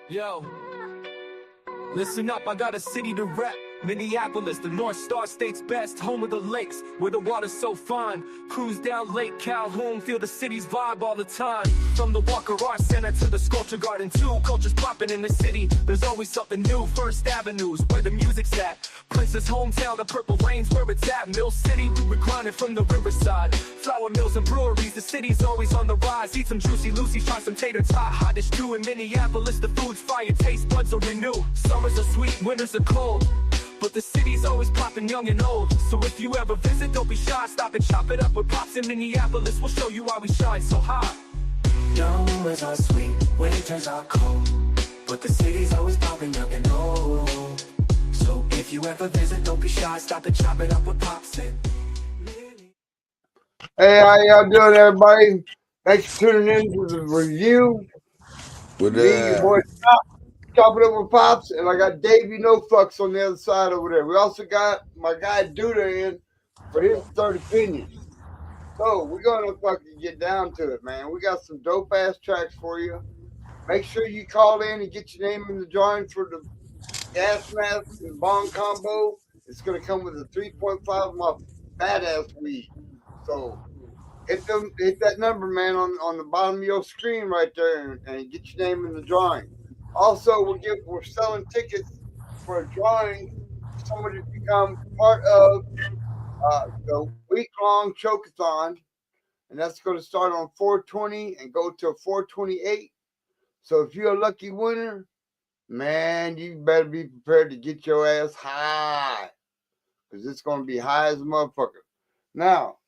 Yo, listen up, I got a city to rep. Minneapolis, the North Star State's best, home of the lakes, where the water's so fine. Cruise down Lake Calhoun, feel the city's vibe all the time. From the Walker Art Center to the Sculpture Garden, too. Culture's popping in the city, there's always something new. First Avenue's where the music's at. Prince's hometown, the Purple Rain's where it's at. Mill City, we're grinding from the riverside. Flour mills and breweries, the city's always on the rise. Eat some Juicy Lucy's, try some tater tot. Hottest stew in Minneapolis, the food's fire, taste buds will renew. Summers are sweet, winters are cold, but the city's always popping young and old. So if you ever visit, don't be shy. Stop and chop it up with Pops in Minneapolis. We'll show you why we shine so high. Summers are sweet, winters are cold, but the city's always popping young and old. So if you ever visit, don't be shy. Stop and chop it up with Pops in. Hey, how y'all doing, everybody? Thanks for tuning in to the review. With Me, your boy Chop It Up with Pops, and I got Davey No Fucks on the other side over there. We also got my guy Duda in for his third opinion. So we're gonna fucking get down to it, man. We got some dope ass tracks for you. Make sure you call in and get your name in the drawing for the gas mask and bong combo. It's gonna come with a 3.5 of my badass weed. So hit that number, man, on the bottom of your screen right there, and get your name in the drawing. Also, we're selling tickets for a drawing for somebody to become part of the week-long chokeathon, and that's going to start on 4/20 and go till 4/28. So if you're a lucky winner, man, you better be prepared to get your ass high, because it's going to be high as a motherfucker. Now,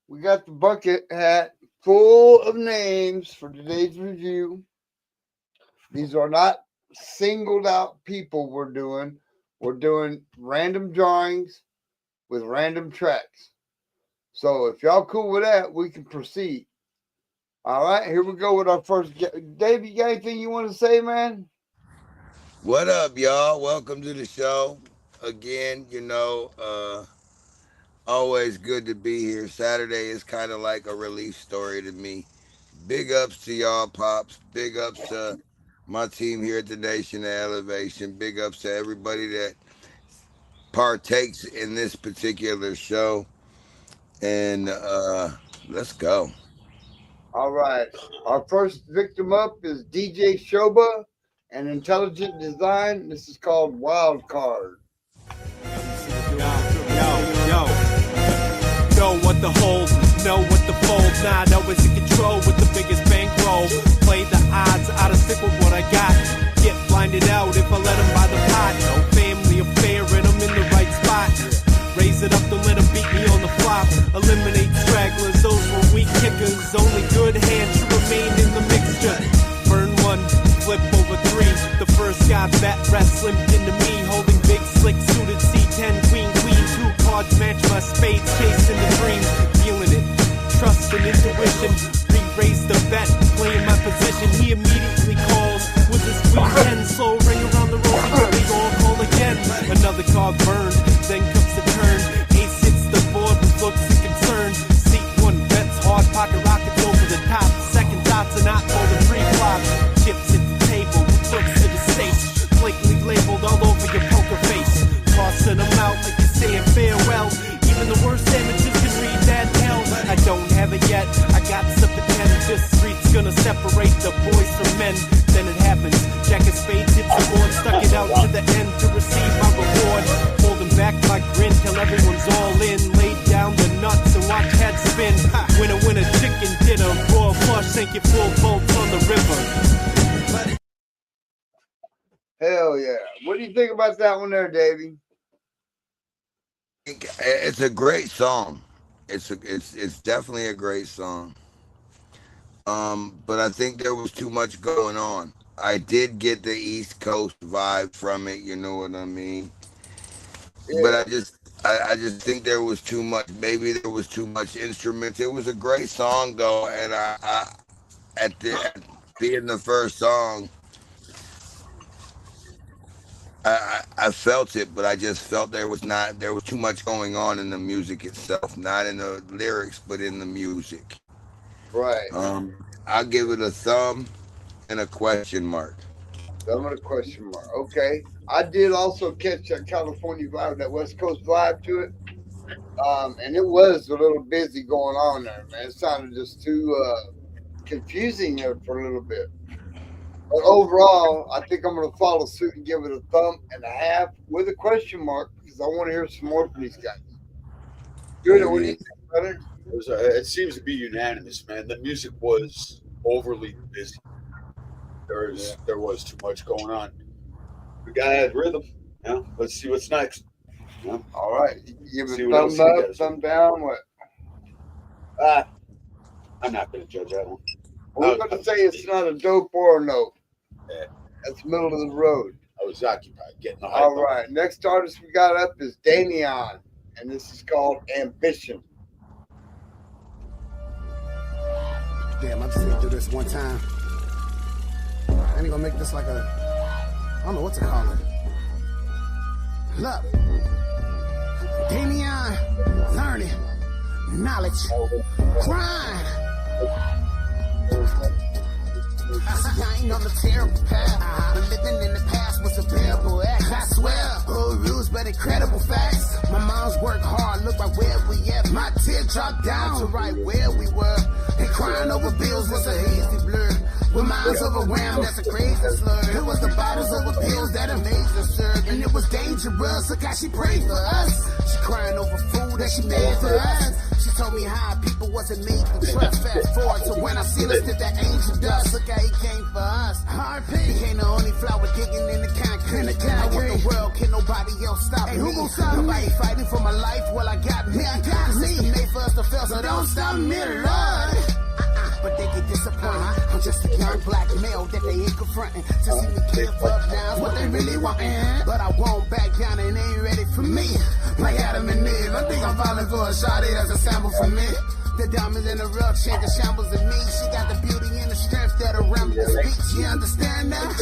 we got the bucket hat full of names for today's review. These are not singled out people we're doing. We're doing random drawings with random tracks. So if y'all cool with that, we can proceed. All right, here we go with our first. Dave, you got anything you want to say, man? What up, y'all? Welcome to the show. Again, always good to be here. Saturday is kind of like a relief story to me. Big ups to y'all, Pops. Big ups to my team here at the Nation of Elevation. Big ups to everybody that partakes in this particular show. And let's go. All right. Our first victim up is DJ Shoba and Intelligent Design. This is called Wild Card. Yo. Know what to hold, know what to fold. Nah, know it's in control with the biggest bankroll. Play the odds, I to stick with what I got. Get blinded out if I let them by the pot. No family affair and I'm in the right spot. Raise it up, don't let them beat me on the flop. Eliminate stragglers, those were weak kickers. Only good hands should remain in the mixture. Burn one, flip over three. The first guy bat wrestling into me. Holding big slick suited C10 queen. Two cards match my spades, chasing the dream. Feeling it, trust and intuition. Re-raise the bet, playing my position. He immediately calls with his queen 10. Slow ring around the rosy, but they all call again. Another card burned, then comes the turn. Ace hits the board with looks and concern. Seat one bets, hard pocket rockets over the top. Second dots are not for the pre-flop. Chips at the table with looks to the stage. Blatantly labeled all over your poker face. Tossing them out like you're saying farewell. Even the worst amateurs can read that hell. I don't have it yet, I got something. This street's gonna separate the boys from men. Then it happens, Jack of Spades hits the board. Stuck it out to the end to receive my reward. Holding back my grin till everyone's all in. Laid down the nuts and watch head spin. Winner, winner, chicken dinner. Royal flush, sink your full boats on the river. Hell yeah. What do you think about that one there, Davey? It's a great song. It's definitely a great song. But I think there was too much going on. I did get the East Coast vibe from it, you know what I mean? Yeah. But I just think there was too much. Maybe there was too much instruments. It was a great song though, and at being the first song, I felt it, but I just felt there was too much going on in the music itself, not in the lyrics, but in the music. Right. I'll give it a thumb and a question mark. Thumb and a question mark. Okay. I did also catch that California vibe, that West Coast vibe to it. And it was a little busy going on there, man. It sounded just too confusing there for a little bit. But overall, I think I'm going to follow suit and give it a thumb and a half with a question mark because I want to hear some more from these guys. Good. What do you think, brother? It seems to be unanimous, man. The music was overly busy. There was too much going on. The guy had rhythm. Yeah, let's see what's next. Yeah. All right. Give it See a what else thumbs he up, does. thumb down. What? I'm not going to judge that one. We're going to say it's not a dope or a note. Yeah. That's middle of the road. I was occupied getting the hype. All right. Next artist we got up is Damian, and this is called Ambition. Damn, I just need to do this one time. I ain't gonna make this like I don't know what to call it. Look, Damian, learning, knowledge, grind. I ain't on the terrible path. Living in the past was a bearable act. I swear, old rules but incredible facts. My mom's worked hard, look like where we at. My tear dropped down to right where we were. And crying over bills was a hazy blur. With minds overwhelmed, that's a crazy slur. It was the bottles of pills that amazed us, sir. And it was dangerous, look how she prayed for us. She crying over food that she made for us. She told me how people wasn't made to trust. Fast forward to when I seen us did that angel dust. Look how he came for us. Hard P became the only flower digging in the concrete. I want the world, can nobody else stop me? Who gon' stop nobody me? Fighting for my life, well I got me. I got me. System made for us to fail, so don't stop me, Lord. But they get disappointed. I'm just a young black male that they ain't confronting. To see me give up now is what they really wantin'. But I won't back down and they ain't ready for me. Like Adam and Eve, I think I'm falling for a shawty that's a sample for me. The diamonds in the rough change the shambles in me. She got the beauty and the strength that a ram to speak. You understand that,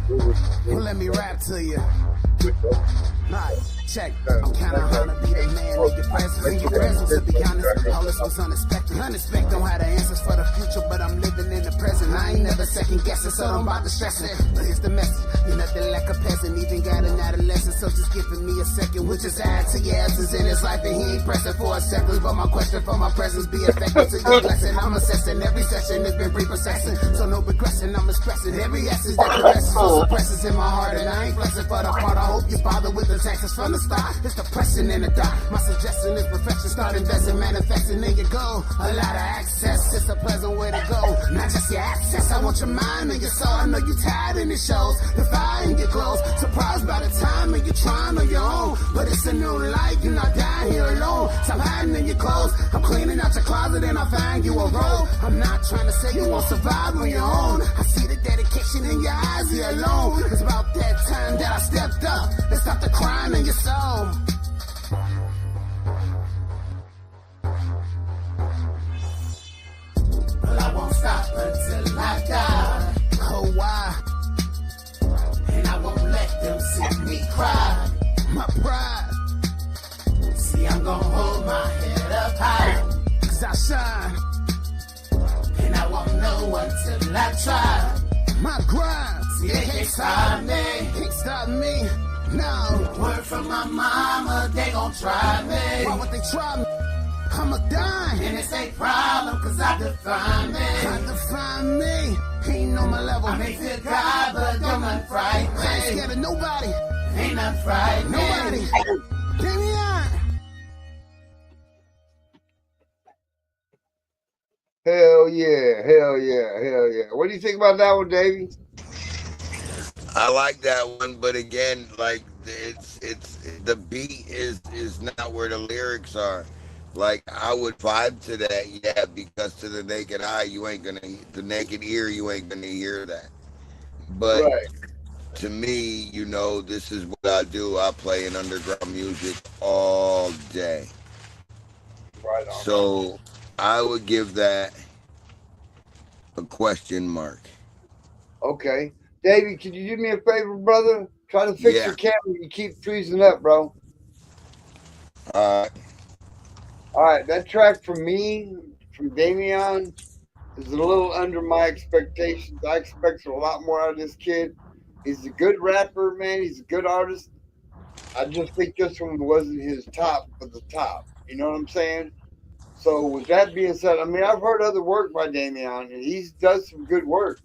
Jules? Well, let me rap to you. Right, check. I'm kinda to be the man in your presence. In your presence, to be honest, all this was unexpected. Unexpected, don't have the answers for the future, but I'm living in the present. I ain't never second guessing, so don't bother stressing. But here's the message: you're nothing like a peasant, even got an adolescent. So just giving me a second, which is add to your essence in his life, and he ain't pressing for a second. But my question for my presence be effective to your blessing. I'm assessing every session, it's been reprocessing, so no regression. I'm expressing every essence that caresses, so suppresses in my heart, and I ain't blessing for the part. I hope you bother with the taxes from the start. It's depression in the dark. My suggestion is perfection. Start investing, manifesting in your goal. A lot of access, it's a pleasant way to go. Not just your access, I want your mind and your soul. I know you're tired and it shows. The fire in your clothes. Surprised by the time and you're trying on your own. But it's a new life, you're not dying here alone. Stop hiding in your clothes. I'm cleaning out your closet and I find you a role. I'm not trying to say you won't survive on your own. I see the dedication in your eyes, you're alone. It's about that time that I stepped up. Let's stop the crime in your soul. Well, I won't stop until I die. Oh, why? And I won't let them see me cry. My pride. See, I'm gonna hold my head up high. 'Cause I shine. And I won't know until I try. My grind. See, they can't stop me. Can't stop me. No. Word from my mama, they gon' try me. Why would they try me? I'm a dime. And it's a problem, 'cause I define me. I define me. Ain't on my level. I may feel God, but don't not frighten me. I ain't scared of nobody. Ain't not frightened. Nobody. Damian. Hell yeah, hell yeah, hell yeah. What do you think about that one, Davey? I like that one, but again, like it's the beat is not where the lyrics are. Like I would vibe to that, yeah, because to the naked eye, the naked ear, you ain't gonna hear that. But Right. to me, this is what I do. I play in underground music all day. Right on. So I would give that a question mark. Okay. Davey, can you do me a favor, brother? Try to fix your camera. You keep freezing up, bro. Uh, All right, that track from me, from Damian, is a little under my expectations. I expect a lot more out of this kid. He's a good rapper, man. He's a good artist. I just think this one wasn't his top of the top. You know what I'm saying? So with that being said, I mean I've heard other work by Damian, and he does some good work.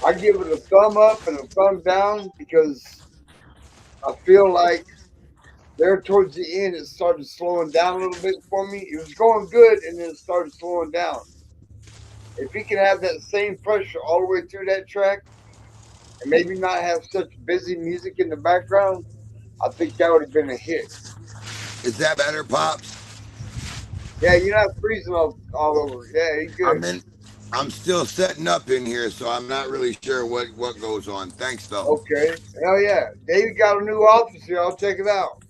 I give it a thumb up and a thumb down because I feel like there towards the end it started slowing down a little bit for me. It was going good and then it started slowing down. If he can have that same pressure all the way through that track and maybe not have such busy music in the background, I think that would have been a hit. Is that better, Pops? Yeah, you're not freezing all over. Yeah, he's good. I'm still setting up in here, so I'm not really sure what goes on. Thanks, though. Okay. Hell yeah. David got a new office here. I'll check it out.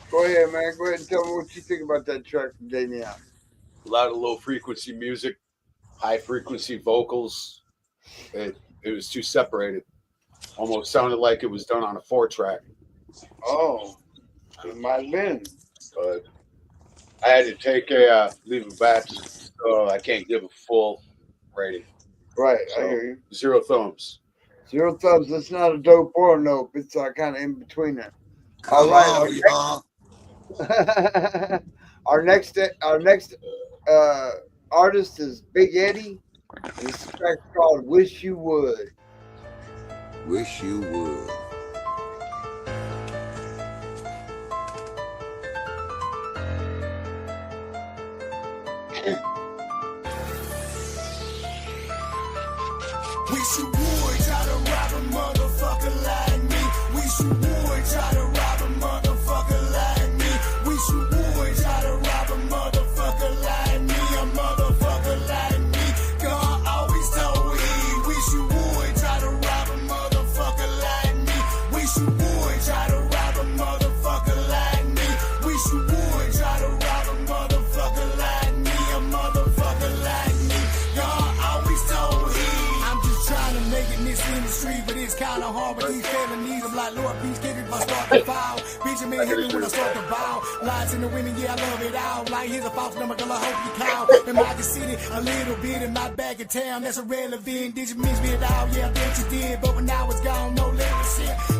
Go ahead, man. Go ahead and tell me what you think about that track from Damian. A lot of low frequency music, high frequency vocals. It was too separated. Almost sounded like it was done on a 4-track. Oh, it might have been. But I had to take a leave of absence, so I can't give a full rating. Right, So, I hear you. 0 thumbs. 0 thumbs. It's not a dope or a nope. It's kind of in between there. Come on, y'all. Our next artist is Big Eddie. And this track's called "Wish You Would." Wish you would. Wish you would try to rob a motherfucker like me. Wish you would try to rob a motherfucker like me. Wish you would try to rob a motherfucker like me. A motherfucker like me. God always told me. Wish you would try to rob a motherfucker like me. Wish you would try to rob a motherfucker like me. Wish you would try to rob a motherfucker like me. A motherfucker like me. God always told me. Trying to make it in this industry, but it's kind of hard with these felonies. I'm like, Lord, please give me if I start to foul. Benjamin hit me when I start to bow. Lies in the women, yeah, I love it all. Like, here's a false number, girl, I hope you count. In my city, a little bit in my back of town, that's irrelevant. Did you miss me at all? Yeah, I bet you did. But when I was gone, no lyrics.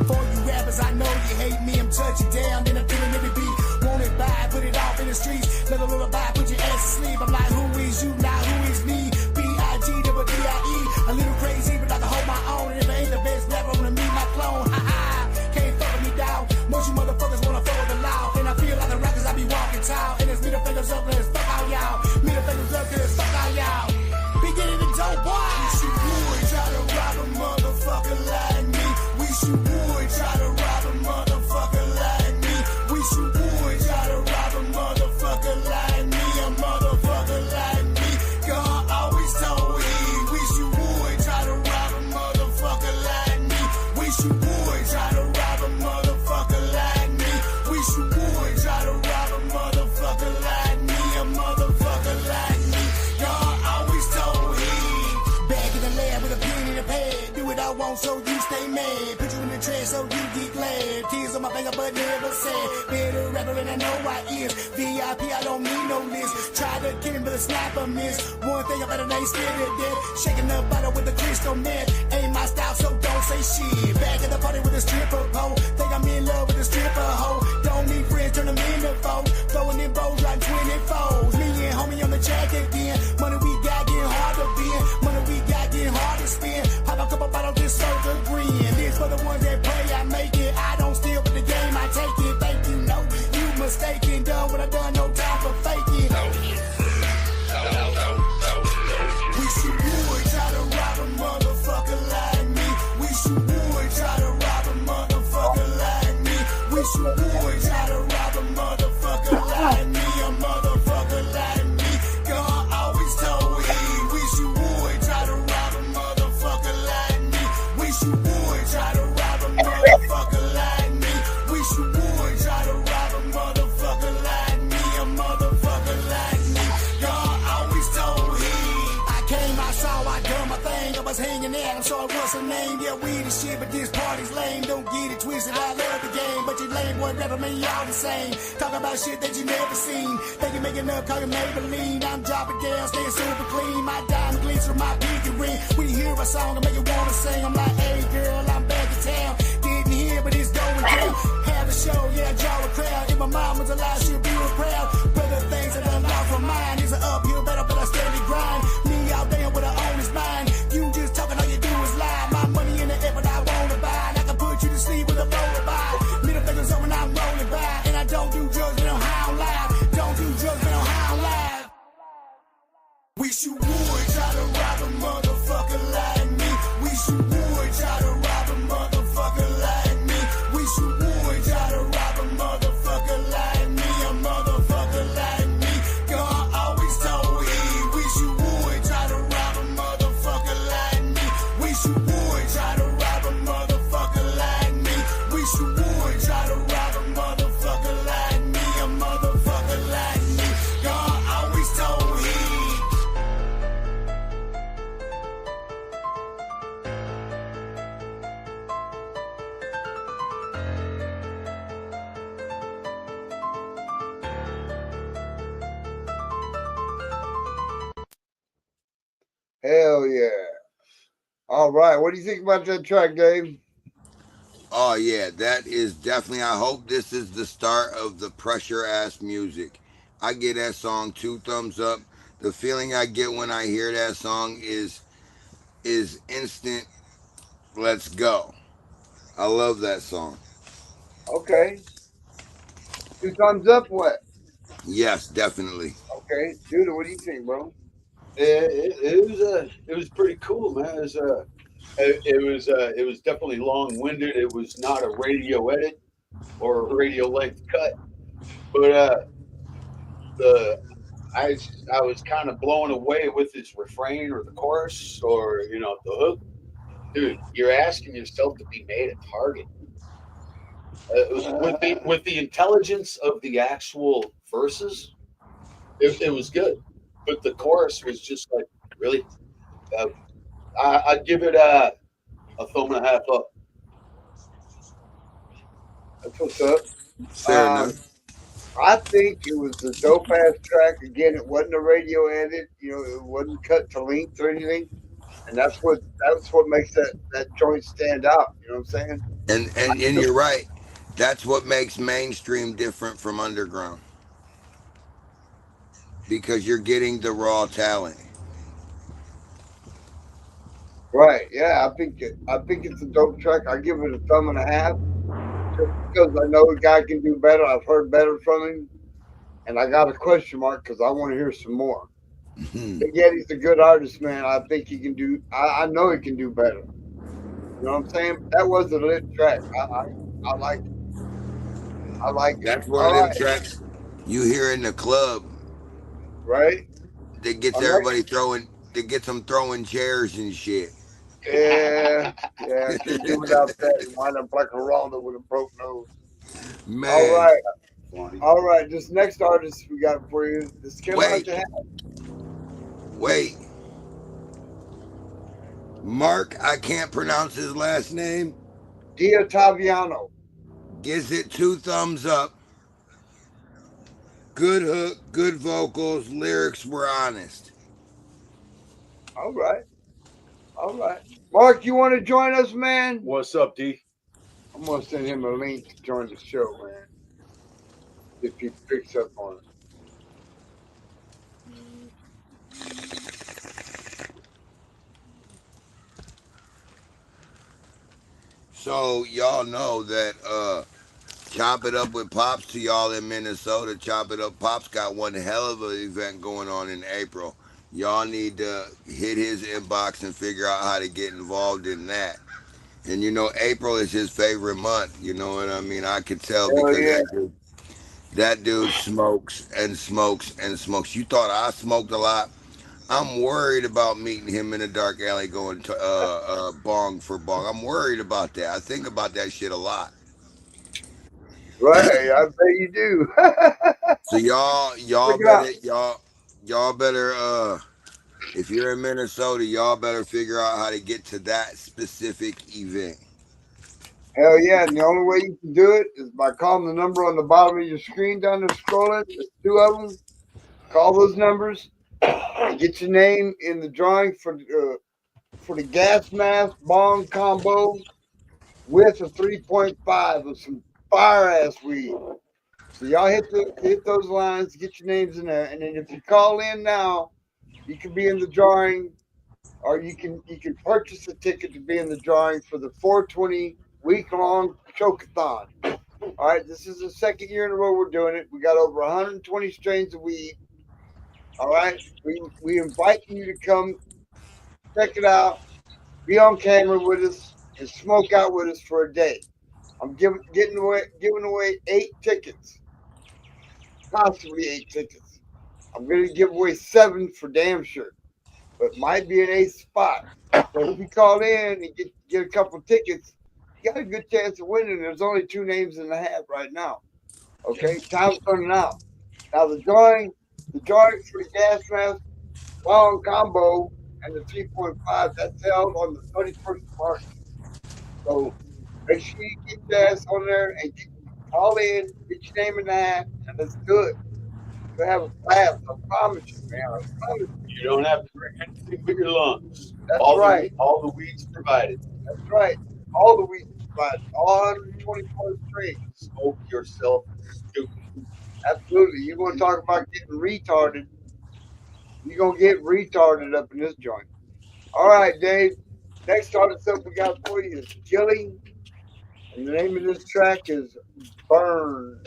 For you rappers, I know you hate me. I'm touching down, then I'm feeling every beat. Want it by, put it off in the streets. Let a little by, put your ass to sleep. I'm like, who is you, now who is me? B-I-G-double-D-I-E. A little crazy, but I can hold my own. And if I ain't the best rapper, I'm gonna meet my clone. Ha-ha, can't fuck me down. Most you motherfuckers wanna follow the law. And I feel like the rappers, I be walking tall. And it's middle fingers up, let's fuck all y'all. Middle fingers up, let's fuck all y'all. Beginning the dope, boy. Wish you would try to rob a motherfucker like me. Wish you would try to rob a motherfucker like me. Wish you would try to rob a motherfucker like me. A motherfucker like me. God always told me. Wish you would try to rob a motherfucker like me. Wish you would try to rob a motherfucker like me. Wish you would try to rob a motherfucker like me. A motherfucker like me. God always told me. Back in the lab with a pen in the pad. Do what I want so you stay mad. Put you in the trash so you get glad. Tears on my finger but never said. Better rapper than I know I is. VIP, I don't need no list. Try to kill him but a sniper miss. One thing I better ain't scared of death. Shaking the bottle with the crystal net. Ain't my style so don't say shit. Back at the party with a stripper pole. Think I'm in love with a stripper hoe. Don't need friends, turn them into foes. Throwing in bows like 24s. Me and homie on the track again. Money we got getting hard to bend. Money we got getting hard to spend. Pop a couple bottles, this circle green. This for the ones that pray I make it. I don't steal but the game I take it. Thank you, no, you mistaken. Done what I done, no time for faking. Wish you would try to rob a motherfucker like me. Wish you would try to rob a motherfucker like me. Wish you would try to rob a motherfucker like me. A motherfucker like me. God was hanging out. I'm sorry, what's her name? Yeah, we the shit, but this party's lame. Don't get it twisted, I love the game. But you lame boy rapper, man, y'all the same. Talk about shit that you never seen. Think you making up, call you Maybelline. I'm dropping down, staying super clean. My diamond gleams from my pinky ring. When you hear a song, I make you wanna sing. I'm like, hey girl, I'm back in town. Didn't hear, but it's going down. Have a show, yeah, draw a crowd. If my mom was alive, she'd be real proud. But the things that I'm lost for mine is an uphill battle, but I steady grind. Me out there with an honest mind. You just talking, all you do is lie. My money in the air, but I wanna buy. And I can put you to sleep with a lullaby. Middle fingers up when I'm rolling by. And I don't do drugs, but I'm high on live. Don't do drugs, but I'm high on live. Wish you would try to rob a motherfucker like me. Wish you would try to rob a motherfucker like me. Wish you would try to rob a motherfucker like me. A motherfucker like me. God always told me. Wish you would try to rob a motherfucker like me. Wish you would try to rob a motherfucker like me. Wish you would try to rob a motherfucker like me. A motherfucker like me. God always told me. Hell yeah. All right. What do you think about that track, Dave? Oh yeah, that is definitely. I hope this is the start of the pressure ass music. I get that song 2 thumbs up. The feeling I get when I hear that song is instant. Let's go. I love that song. Okay. 2 thumbs up, what? Yes, definitely. Okay. Judah, what do you think, bro? It was pretty cool, man. It was definitely long winded. It was not a radio edit or a radio length cut, but the I was kind of blown away with his refrain or the chorus or the hook. Dude, you're asking yourself to be made a target. With the intelligence of the actual verses, it was good, but the chorus was just like really. Uh, I'd give it a thumb and a half up. That's what's up. Fair Um, enough. I think it was a dope ass track. Again, it wasn't a radio edit. It wasn't cut to length or anything. And that's what makes that joint stand out. You know what I'm saying? And you're right. That's what makes mainstream different from underground because you're getting the raw talent. Right. Yeah. I think it's a dope track. I give it a thumb and a half just because I know the guy can do better. I've heard better from him, and I got a question mark because I want to hear some more. But yet he's a good artist, man. I think he can do. I know he can do better. You know what I'm saying? That was a lit track. I like it. I like it. That's one All of them right. tracks you hear in the club Right. that gets Our next. everybody throwing, that gets them throwing chairs and shit. Yeah. Yeah. I can't do without that. You wind up like a Ronda with a broke nose. All Man, right. Funny. All right. This next artist we got for you. This came out wait, to wait. Mark, I can't pronounce his last name. D'Ottaviano. Gives it 2 thumbs up. Good hook, good vocals, lyrics were honest. All right. All right. Mark, you want to join us, man? What's up, D? I'm gonna send him a link to join the show, man. If he picks up on it. So y'all know that Chop It Up with Pops to y'all in Minnesota. Chop It Up Pops got one hell of an event going on in April. Y'all need to hit his inbox and figure out how to get involved in that. And April is his favorite month. You know what I mean? I could tell Hell because yeah. that dude smokes and smokes and smokes. You thought I smoked a lot? I'm worried about meeting him in a dark alley going to bong for bong. I'm worried about that. I think about that shit a lot. Right. I bet you do. So y'all Check y'all it out. better y'all better If you're in Minnesota, y'all better figure out how to get to that specific event. Hell yeah, and the only way you can do it is by calling the number on the bottom of your screen down there scrolling. There's two of them. Call those numbers. Get your name in the drawing for the gas mask bong combo with a 3.5 of some fire ass weed. So y'all hit those lines, get your names in there, and then if you call in now, you can be in the drawing, or you can purchase a ticket to be in the drawing for the 420 week long chokeathon. All right, this is the second year in a row we're doing it. We got over 120 strains of weed. All right, we invite you to come check it out, be on camera with us, and smoke out with us for a day. I'm giving away 8 tickets, possibly 8 tickets. I'm going to give away 7 for damn sure, but might be an 8th spot. So if you call in and get a couple tickets, you got a good chance of winning. There's only 2 names in the hat right now. Okay, time's running out. Now the drawing for the gas mask long combo and the 3.5, that's held on the 31st of March. So make sure you get your ass on there and call in, get your name in the hat, and let's do it. We'll have a blast. I promise you, man. I promise you. You don't have to drink anything but your lungs. That's right. All the weed's provided. That's right. All the weeds provided. All 124 strains. Smoke yourself stupid. Absolutely. You're going to talk about getting retarded. You're going to get retarded up in this joint. All right, Dave. Next artist up we got for you is Gilly. And the name of this track is Burn.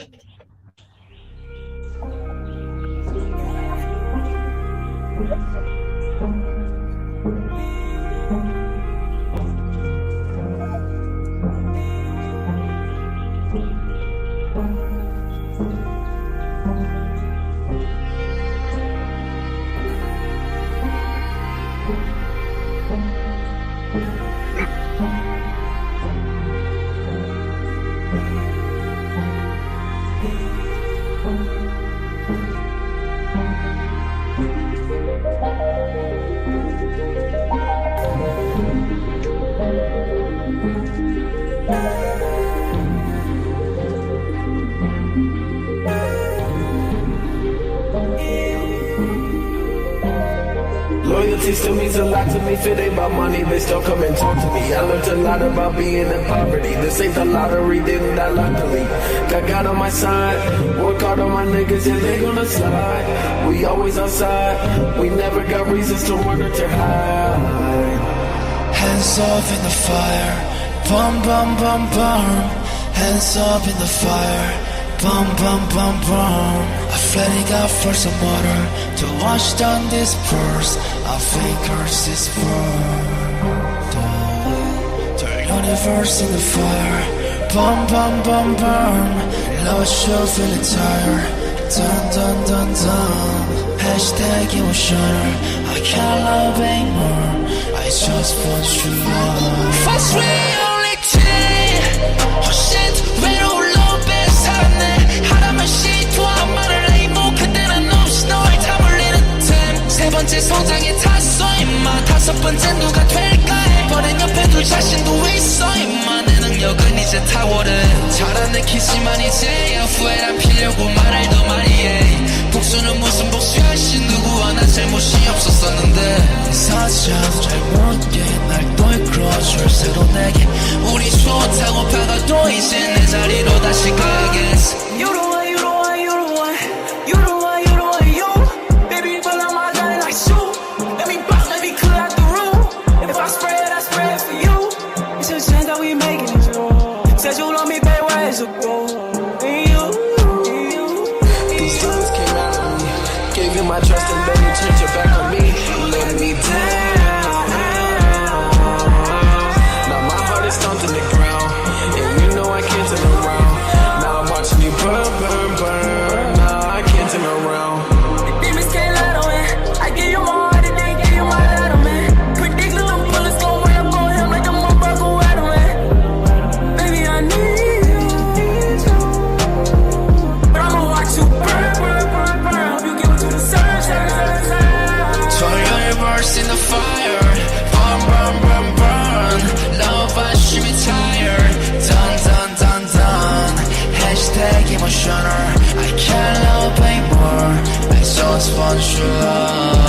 Loyalty still means a lot to me. If it ain't about money, they still come and talk to me. I learned a lot about being in poverty. This ain't the lottery, didn't die luckily. Got God on my side, work hard on my niggas and they gonna slide. We always outside, we never got reasons to run or to hide. Hands up in the fire, bum bum bum bum. Hands up in the fire, bum bum bum bum. I flooding out for some water to wash down this purse. I fingers this world. The universe in the fire, bum bum bum bum. Lost you feeling tired, dun dun dun dun. Hashtag emotional, I can't love anymore. I just want you love. First reality, oh shit, 외로운 로베 살았네. 하나만 시도한 말을 해이모 그때는 없이 널 다 몰리는 템. 세 번째 성장에 탔어 임마. 다섯 번째 누가 될까 해. 버린 옆에 둘 자신도 있어 임마. 내 능력은 이제 탁월해. 잘안 내키지만 이제야 후회란 피려고 말을 더 많이 해. 복수는 무슨 복수야시 누구와 난 잘못이 없었었는데 사실 잘못게 날 또 이끌어줄 새로 내게 우리 좋다고 박아도 이제 내 자리로 다시 가야겠어. You the one, you the one, you the one. You the one, you the one, you. Baby, pull out my gun like shoot. Let me pop, let me clear out the room. If I spread for you. It's a chance that we making it through. Said you love me, babe, where is it go? Gave you my trust and then you turned your back on me. You let me down. Now my heart is stomped in the ground, and you know I can't turn around. Now I'm watching you burn, burn. nonchalant.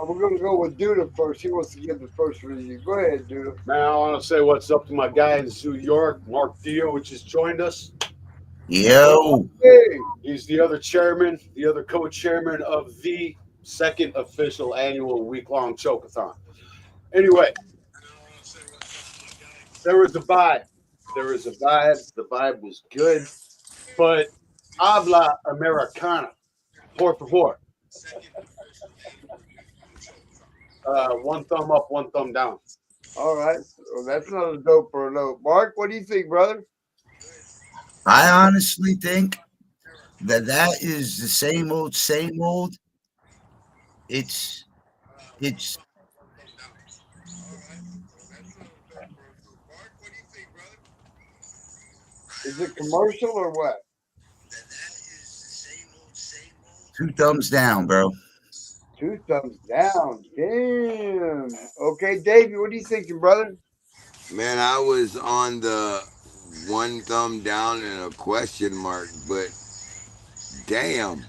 We're going to go with Duda first. He wants to give the first review. Go ahead, Duda. Man, I want to say what's up to my guy in New York, Mark Dio, which has joined us. Yo. Hey. He's the other chairman, the other co-chairman of the second official annual week-long chokeathon. Anyway, there was a vibe. The vibe was good. But habla americana. Por favor. One thumb up, one thumb down. All right. Well, that's not a dope or a note. Mark, what do you think, brother? I honestly think that is the same old, same old. It's Is it commercial or what? 2 thumbs down, bro. 2 thumbs down. Damn. Okay, Davey, what are you thinking, brother? Man, I was on the 1 thumb down and a question mark, but damn.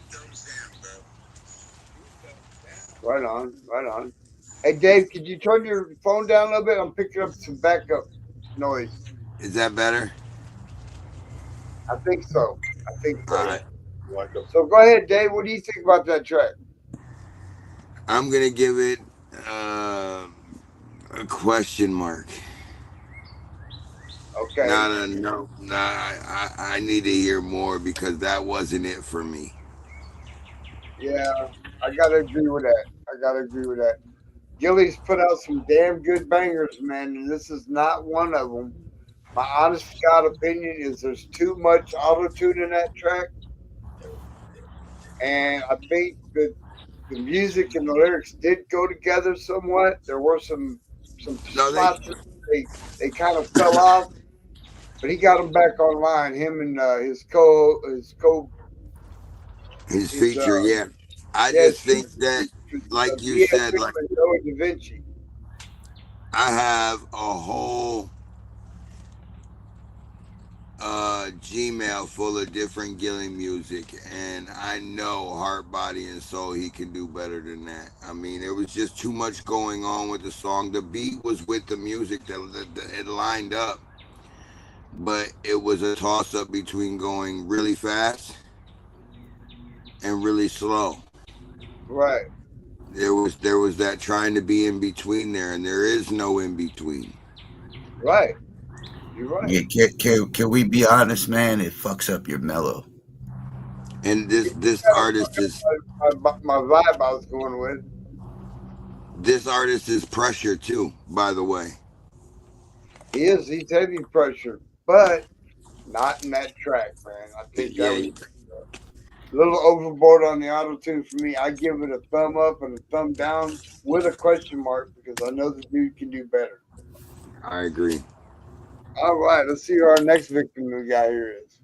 Right on, right on. Hey, Dave, could you turn your phone down a little bit? I'm picking up some backup noise. Is that better? I think so. All right. So go ahead, Dave. What do you think about that track? I'm going to give it a question mark. Okay. No. I need to hear more because that wasn't it for me. Yeah, I got to agree with that. Gilly's put out some damn good bangers, man, and this is not one of them. My honest to God opinion is there's too much auto-tune in that track. And I think that the music and the lyrics did go together somewhat. There were some spots they kind of fell off, but he got them back online. Him and his feature, yeah. I just think that, like you said, like Da Vinci. I have a whole Gmail full of different Gilly music, and I know Heart, Body, and Soul he can do better than that. I mean, there was just too much going on with the song. The beat was with the music that it lined up, but it was a toss-up between going really fast and really slow. Right. There was that trying to be in between there, and there is no in between. Right. You're right. Yeah, can we be honest, man? It fucks up your mellow. And this artist is my vibe I was going with. This artist is Pressure too, by the way. He's heavy Pressure, but not in that track, man. I think that was a little overboard on the auto-tune for me. I give it a thumb up and a thumb down with a question mark because I know the dude can do better. I agree. All right, let's see who our next victim we got here is.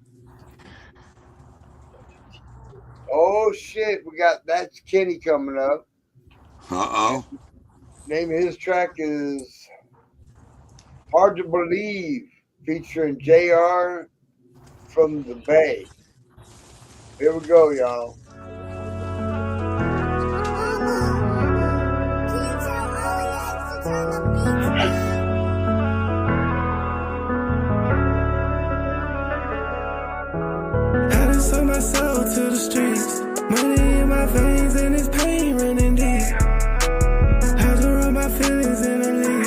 Oh shit, we got That's Kenny coming up. Uh-oh. Name of his track is Hard to Believe, featuring JR from the Bay. Here we go, y'all. Sold my soul to the streets, money in my veins and this pain running deep. Had to run my feelings in the lead.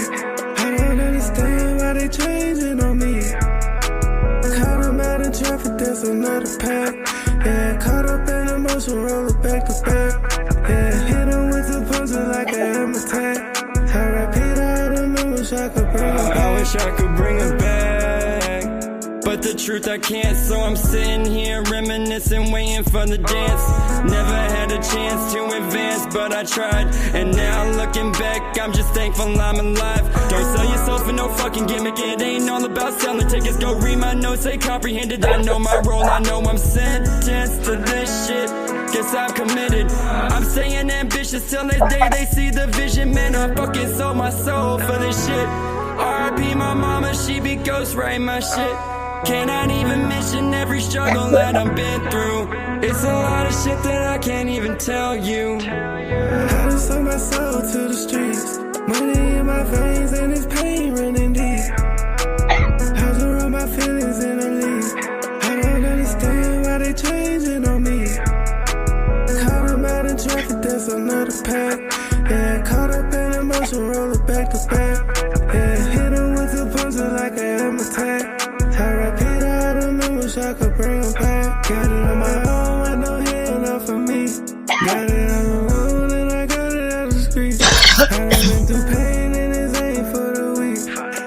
I don't understand why they changing on me. Caught them out in traffic, that's another pack. Yeah, caught up in emotion, roll it back to back. Yeah, hit them with the punches like an hammer attack. I repeat all the memories I could bring it back. I wish I could bring it back. But the truth I can't, so I'm sitting here reminiscing, waiting for the dance. Never had a chance to invest advance, but I tried. And now looking back, I'm just thankful I'm alive. Don't sell yourself for no fucking gimmick. It ain't all about selling tickets. Go read my notes, they comprehended. I know my role, I know I'm sentenced to this shit. Guess I'm committed. I'm staying ambitious till the day they see the vision. Man, I fucking sold my soul for this shit. R.I.P. my mama, she be ghostwriting my shit. Cannot even mention every struggle that I've been through. It's a lot of shit that I can't even tell you. I done sold my soul to the streets. Money in my veins and this pain running deep. How to run my feelings in a league. I don't understand why they changing on me. Caught them out in traffic, that's another pack. Yeah, caught up in emotion, roll it back to back. Yeah, hit them with the puncher like an M attack. I repeat all the memories I could bring them back. Got it on my own with no hand up for me. Got it on the road and I got it out the street. I done been through pain and this ain't for the weak.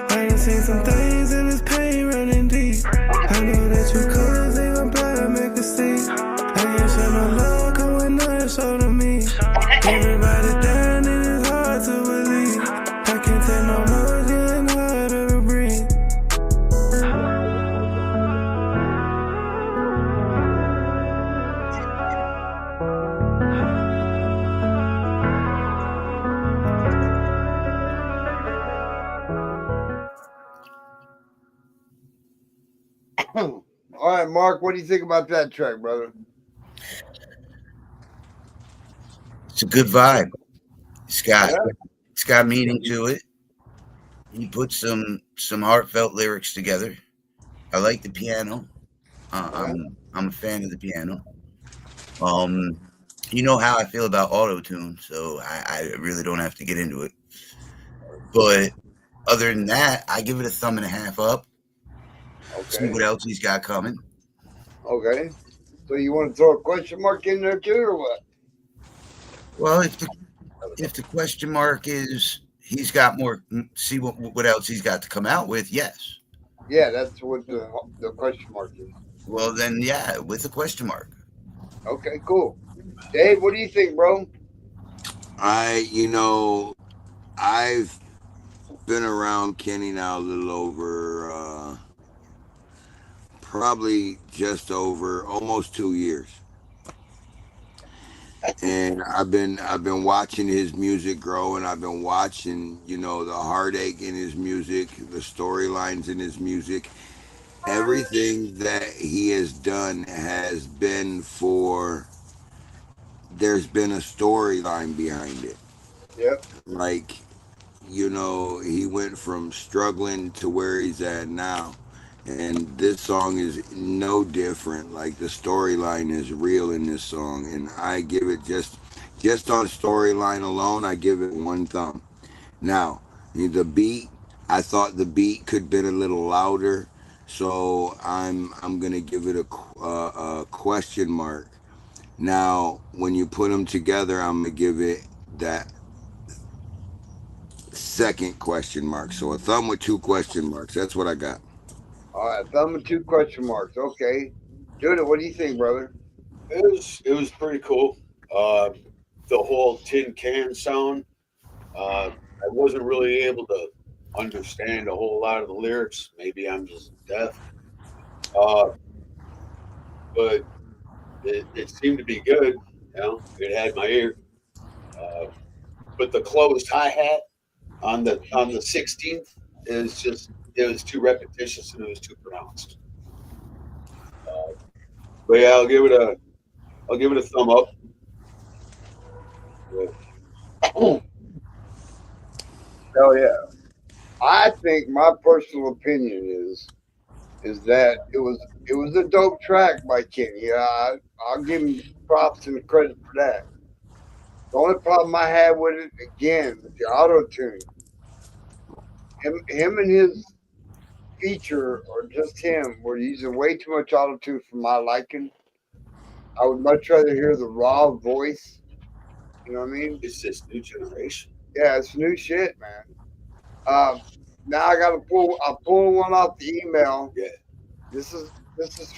I done seen some things and this pain running deep. I know that you could leave a blood and make a see. I ain't show no love, come when none show to me. Everybody down and it's hard to believe. I can't take no more, getting harder to breathe. All right, Mark, what do you think about that track, brother? It's a good vibe. It's got meaning to it. He put some heartfelt lyrics together. I like the piano. I'm a fan of the piano. You know how I feel about auto tune, so I really don't have to get into it. But other than that, I give it a thumb and a half up. See what else he's got coming. Okay. So you want to throw a question mark in there too, or what? Well, if the question mark is he's got more, see what else he's got to come out with. Yes. Yeah, that's what the question mark is. Well, then, yeah, with a question mark. Okay, cool. Dave, what do you think, bro? I've been around Kenny now a little over, probably just over almost 2 years. And I've been watching his music grow, and I've been watching, the heartache in his music, the storylines in his music. Everything that he has done has been there's been a storyline behind it. Yep. Like, he went from struggling to where he's at now. And this song is no different. Like, the storyline is real in this song, and I give it just on storyline alone, I give it one thumb. Now, the beat, I thought the beat could been a little louder, so I'm gonna give it a question mark. Now, when you put them together, I'm gonna give it that second question mark. So a thumb with two question marks. That's what I got. All right, thumb and two question marks. Okay. Judah, what do you think, brother? It was pretty cool. The whole tin can sound. I wasn't really able to understand a whole lot of the lyrics. Maybe I'm just deaf. But it seemed to be good. It had my ear. But the closed hi hat on the 16th is just it was too repetitious and it was too pronounced. But yeah, I'll give it a thumb up. Hell yeah. I think my personal opinion is that it was a dope track by Kenny. I'll give him props and credit for that. The only problem I had with it again with the auto tune. Him and his feature, or just him, were using way too much auto tune for my liking. I would much rather hear the raw voice. You know what I mean? It's this new generation. Yeah, it's new shit, man. Now I gotta I'll pull one off the email. Yeah. This is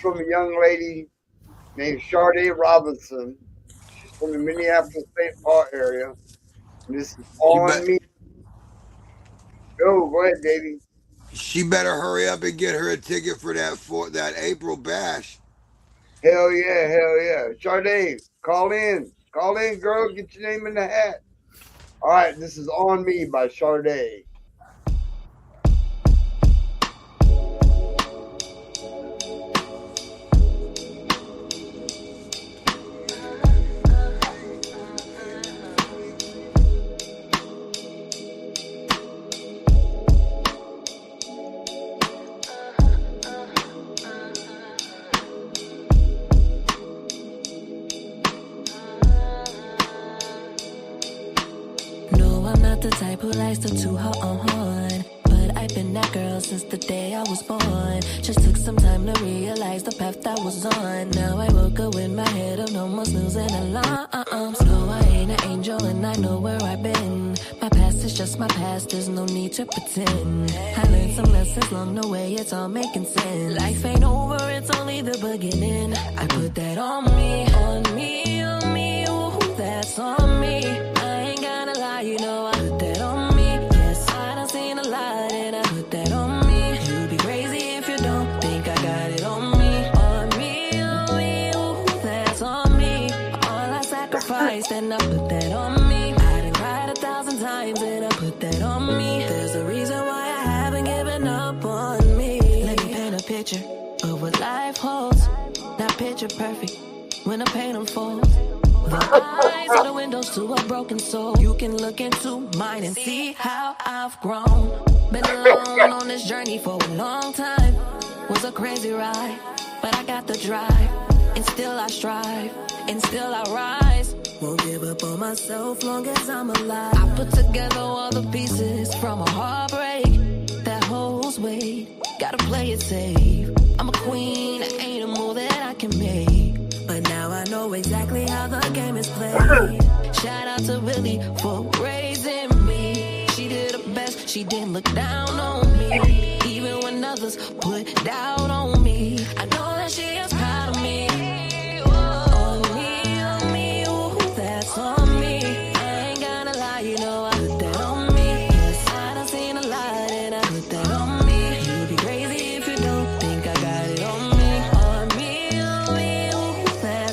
from a young lady named Sade Robinson. She from the Minneapolis St. Paul area. And this is She on bet me. Go ahead, Davey. she better hurry up and get her a ticket for that April bash. Hell yeah, hell yeah. Sade, call in. Call in, girl. Get your name in the hat. All right, this is On Me by Sade. No, I'm not the type who likes to toot her own horn. But I've been that girl since the day I was born. Just took some time to realize the path I was on. Now I woke up with my head up, no more snoozing alarms. No, I ain't an angel and I know where I've been. My past is just my past, there's no need to pretend. I learned some lessons along the way, it's all making sense. Life ain't over, it's only the beginning. I put that on me, on me, on me. Ooh, that's on me. You know I put that on me. Yes, I done seen a lot and I put that on me. You'd be crazy if you don't think I got it on me. On me, on me, ooh, that's on me. All I sacrificed and I put that on me. I done cried 1,000 times and I put that on me. There's a reason why I haven't given up on me. Let me paint a picture of what life holds. Not picture perfect when the pain unfolds. The eyes are the windows to a broken soul. You can look into mine and see how I've grown. Been alone on this journey for a long time. Was a crazy ride, but I got the drive. And still I strive, and still I rise. Won't give up on myself long as I'm alive. I put together all the pieces from a heartbreak that holds weight. Gotta play it safe. I'm a queen, ain't a move that I can make. But now I know exactly how the game is played. Shout out to Willie for raising me. She did her best, she didn't look down on me. Even when others put doubt on me, I know that she is proud of me. On me, ooh, that's on me. I ain't gonna lie, you know I put that on me. Yes, I done seen a lot and I put that on me. You'd be crazy if you don't think I got it on me.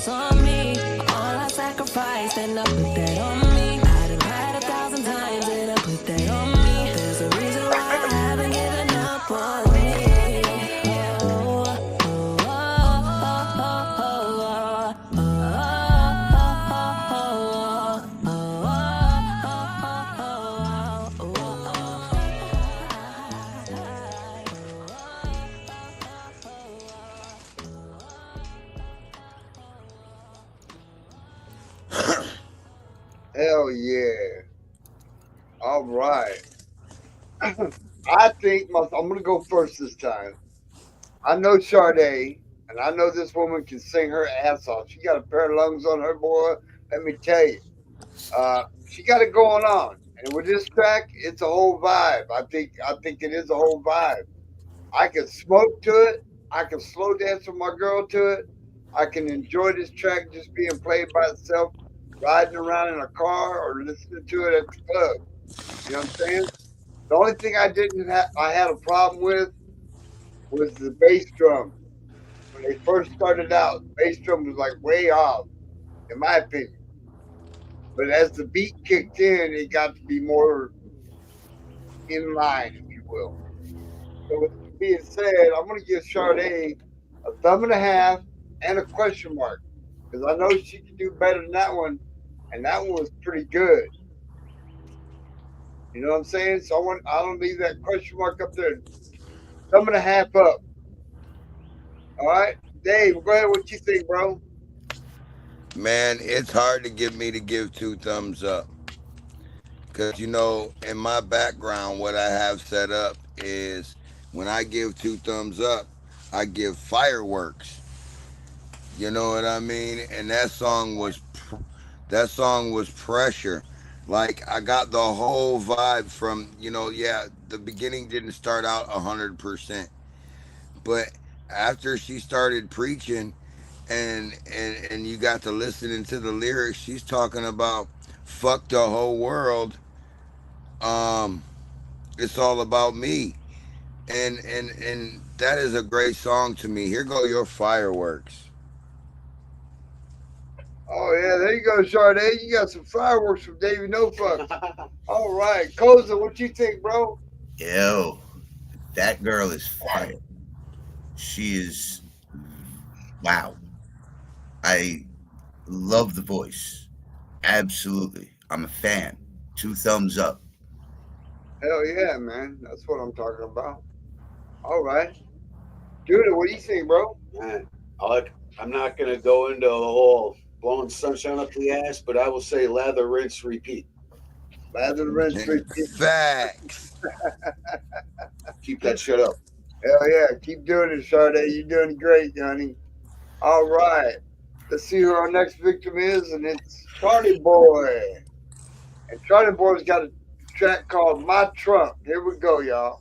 On me, all I sacrificed and I put that on me. I done cried 1,000 times and I put that on me. There's a reason why I haven't given up on me. Hell yeah. All right. I think I'm going to go first this time. I know Sade, and I know this woman can sing her ass off. She got a pair of lungs on her, boy. Let me tell you. She got it going on. And with this track, it's a whole vibe. I think it is a whole vibe. I can smoke to it. I can slow dance with my girl to it. I can enjoy this track just being played by itself, riding around in a car or listening to it at the club. You know what I'm saying? The only thing I had a problem with was the bass drum. When they first started out, the bass drum was like way off, in my opinion. But as the beat kicked in, it got to be more in line, if you will. So with that being said, I'm going to give Sade a thumb and a half and a question mark because I know she can do better than that one, and that one was pretty good. You know what I'm saying? So I don't leave that question mark up there. Thumb and a half up. All right, Dave, go ahead. What you think, bro? Man, it's hard to get me to give two thumbs up. Because, in my background, what I have set up is when I give two thumbs up, I give fireworks. You know what I mean? And that song was pressure. Like I got the whole vibe from, yeah, the beginning didn't start out 100%. But after she started preaching and you got to listening to the lyrics. She's talking about fuck the whole world. Um, it's all about me, and that is a great song to me. Here go your fireworks. Oh yeah, there you go, Sade. You got some fireworks from Davey No Fucks. All right, Koza, what you think, bro? Yo, that girl is fire. She is wow. I love the voice. Absolutely. I'm a fan. Two thumbs up. Hell yeah, man. That's what I'm talking about. All right, Judah, what do you think, bro? Man, I'm not gonna go into the whole blowing sunshine up the ass, but I will say lather, rinse, repeat. Lather, rinse, repeat. Facts. Keep that shit up. Hell yeah, keep doing it, Sade. You're doing great, honey. All right, let's see who our next victim is, and it's Charlie Boy. And Charlie Boy's got a track called My Trunk. Here we go, y'all.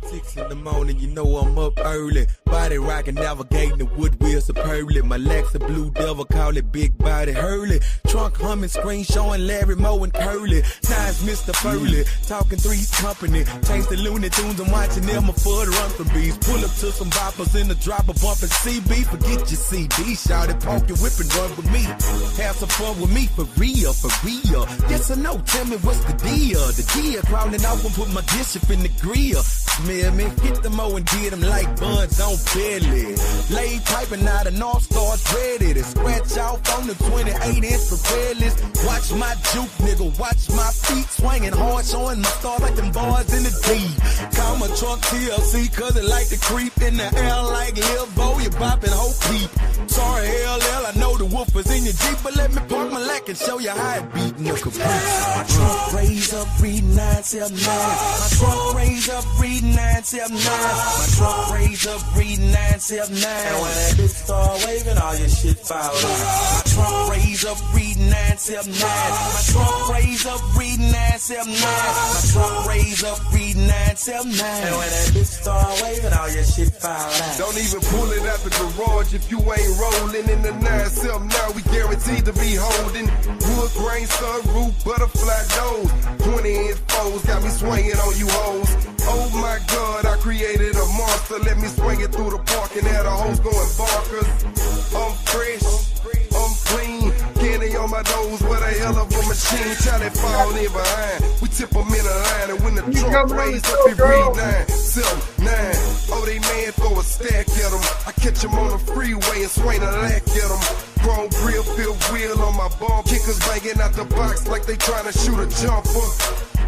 6 in the morning, you know I'm up early. Body rocking, navigating the wood wheel superbly. My Lex, a blue devil, call it big body hurley. Trunk humming, screen showing Larry Moe and Curly. Nice Mr. Furley, talking Three's Company. Change the Looney Tunes, I'm watching them for the run from bees. Pull up to some boppers in the dropper, bumping CB. Forget your CD, shout it, poke your whip and run with me. Have some fun with me, for real, for real. Yes or no, tell me what's the deal. The gear crawling off and put my dish up in the grill. Smell me, hit the mo and get them like buns on belly. Lay piping out of North Stars ready to scratch off on the 28-inch Pirellis. Watch my juke, nigga, watch my feet swinging hard, showing my stars like them boys in the deep. Call my trunk TLC, cause it like to creep in the air like Lil Bo, you bopping whole peep. Sorry, LL, I know the wolf is in your Jeep, but let me park my lack and show you how it beat, nigga. My trunk raise up, read 979. My trunk raise up, read 979. My trunk raise up, read 979. And when that bitch start waving, all your shit fall out. My trunk raise up, read 979. My trunk raise up, read 979. My trunk raise up, read 979. And when that bitch start waving, all your shit fall out. Don't even pull it out the garage if you ain't rolling in the 979. We guaranteed to be holding wood grain, sunroof, butterfly doors. 20-inch foes got me swinging on you hoes. Oh my God, I created a monster. Let me swing it through the park and have the hoes going bonkers. I'm fresh, I'm clean. Candy on my nose, what a hell of a machine. Charlie fall in behind. We tip them in a line, and when the truck raised up, it read 9, 7, 9. Oh, they man throw a stack at them. I catch them on the freeway and swing a lack at them. Chrome grill, feel wheel on my bump. Kickers banging out the box like they trying to shoot a jumper.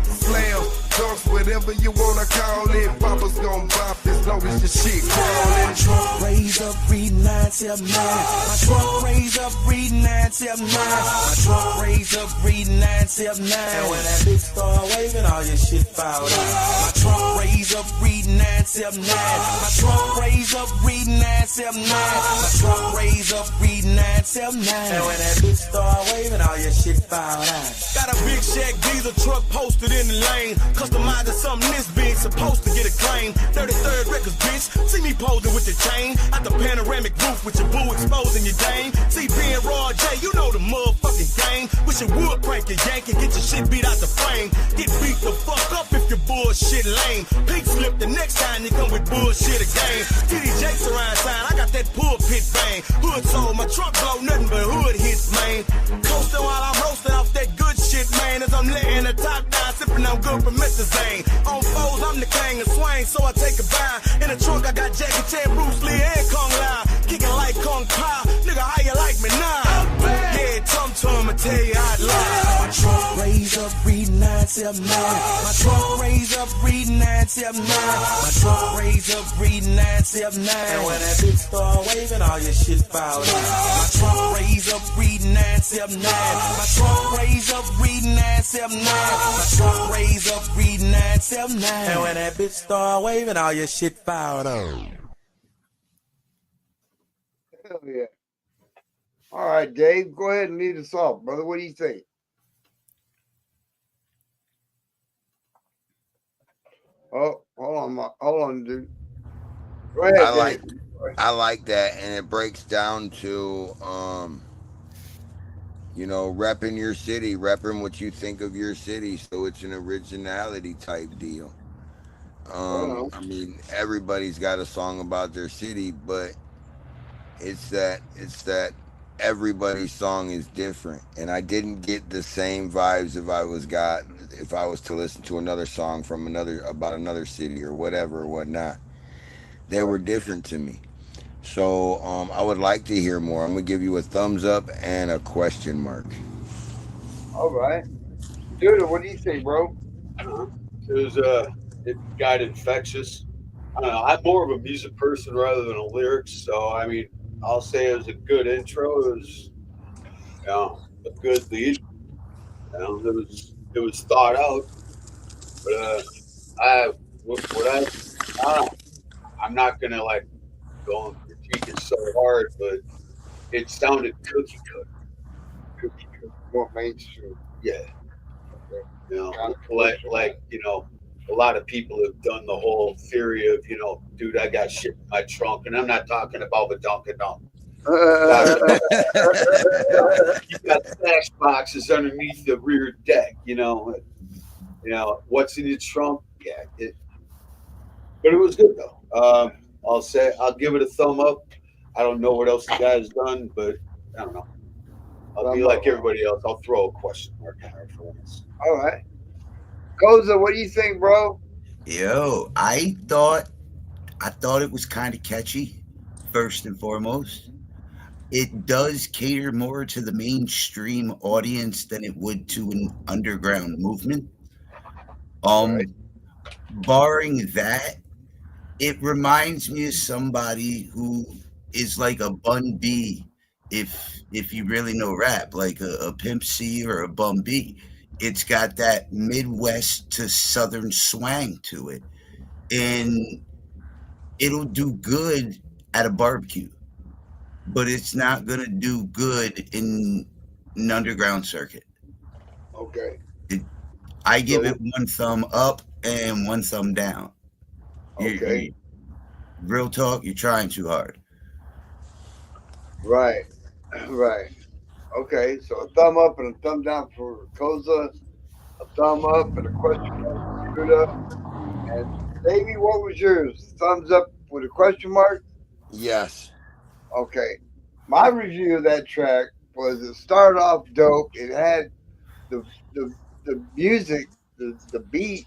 Slam, dunks, whatever you wanna call it. Papa's gon' bop as long as your shit crawling. My trunk raise up, read 979. My trunk raise up, read 979. My trunk raise up, read 979. And when that bitch start waving, all your shit fall out. My trunk raise up, read 979. My trunk raise up, read 979. My trunk raise up, read 979. And when that bitch start waving, all your shit fall out. Got a big Shaq diesel truck posted in the lane. Customizing something this big, supposed to get a claim. 33rd Records, bitch. See me posing with the chain. Out the panoramic roof with your boo exposing your dame. See being Raw J, you know the motherfucking game. With your wood crank, your yank, and get your shit beat out the frame. Get beat the fuck up if your bullshit lame. Pink slip the next time you come with bullshit again. TD Jakes around town, I got that pulpit bang. Hood sold, my truck blow nothing but hood hits, man. Coasting while I'm roasting off that good shit, man. As I'm laying the top down, sipping on good from Mr. Zane. On foes, I'm the king of swing, so I take a bow. In the trunk, I got Jackie Chan, Bruce Lee, and Kung Lao. Kicking like Kung Pao. Nigga, how you like me now? Yeah, Tum I tell you I'd lie. My trunk raise up, read 979. My trunk raise up, read 979. My trunk raise up, read 979. And when that bitch start waving, all your shit fall out. My trunk raise up, read 979. My trunk raise up, read 979. My trunk raise up, read 979. And when that bitch start waving, all your shit fall out. Hell yeah. All right, Dave, go ahead and lead us off, brother. What do you think? Oh, hold on, dude. Go ahead, I like Dave. I like that, and it breaks down to repping your city, repping what you think of your city. So it's an originality type deal. I mean, everybody's got a song about their city, but it's that everybody's song is different, and I didn't get the same vibes if I was to listen to another song from another about another city or whatever or whatnot. They were different to me. So I would like to hear more. I'm gonna give you a thumbs up and a question mark. All right. Dude, what do you think, bro? It was it got infectious. I don't know. I'm more of a music person rather than a lyrics, so I mean, I'll say it was a good intro. It was, a good lead. It was thought out. But I what I don't know, I'm not gonna like go and critique it so hard, but it sounded cookie cutter. Cookie cook, more mainstream. Yeah, Okay. Kind of like a lot of people have done the whole theory of dude, I got shit in my trunk, and I'm not talking about the Dunkin' Donuts. Talking about you got stash boxes underneath the rear deck. What's in your trunk? Yeah, but it was good though. I'll give it a thumb up. I don't know what else the guy's done, but I don't know. I'll be like everybody else. I'll throw a question mark in there for once. All right. Koza, what do you think, bro? Yo, I thought it was kind of catchy, first and foremost. It does cater more to the mainstream audience than it would to an underground movement. Right. Barring that, it reminds me of somebody who is like a Bun B, if you really know rap, like a Pimp C or a Bun B. It's got that Midwest to Southern swang to it, and it'll do good at a barbecue, but it's not gonna do good in an underground circuit. Okay. I give it one thumb up and one thumb down. Okay. Real talk, you're trying too hard. Right. Right. Okay. So a thumb up and a thumb down for Koza, a thumb up and a question mark for Judah. And Davey, what was yours? Thumbs up with a question mark? Yes. Okay. My review of that track was it started off dope. It had the the, the music, the beat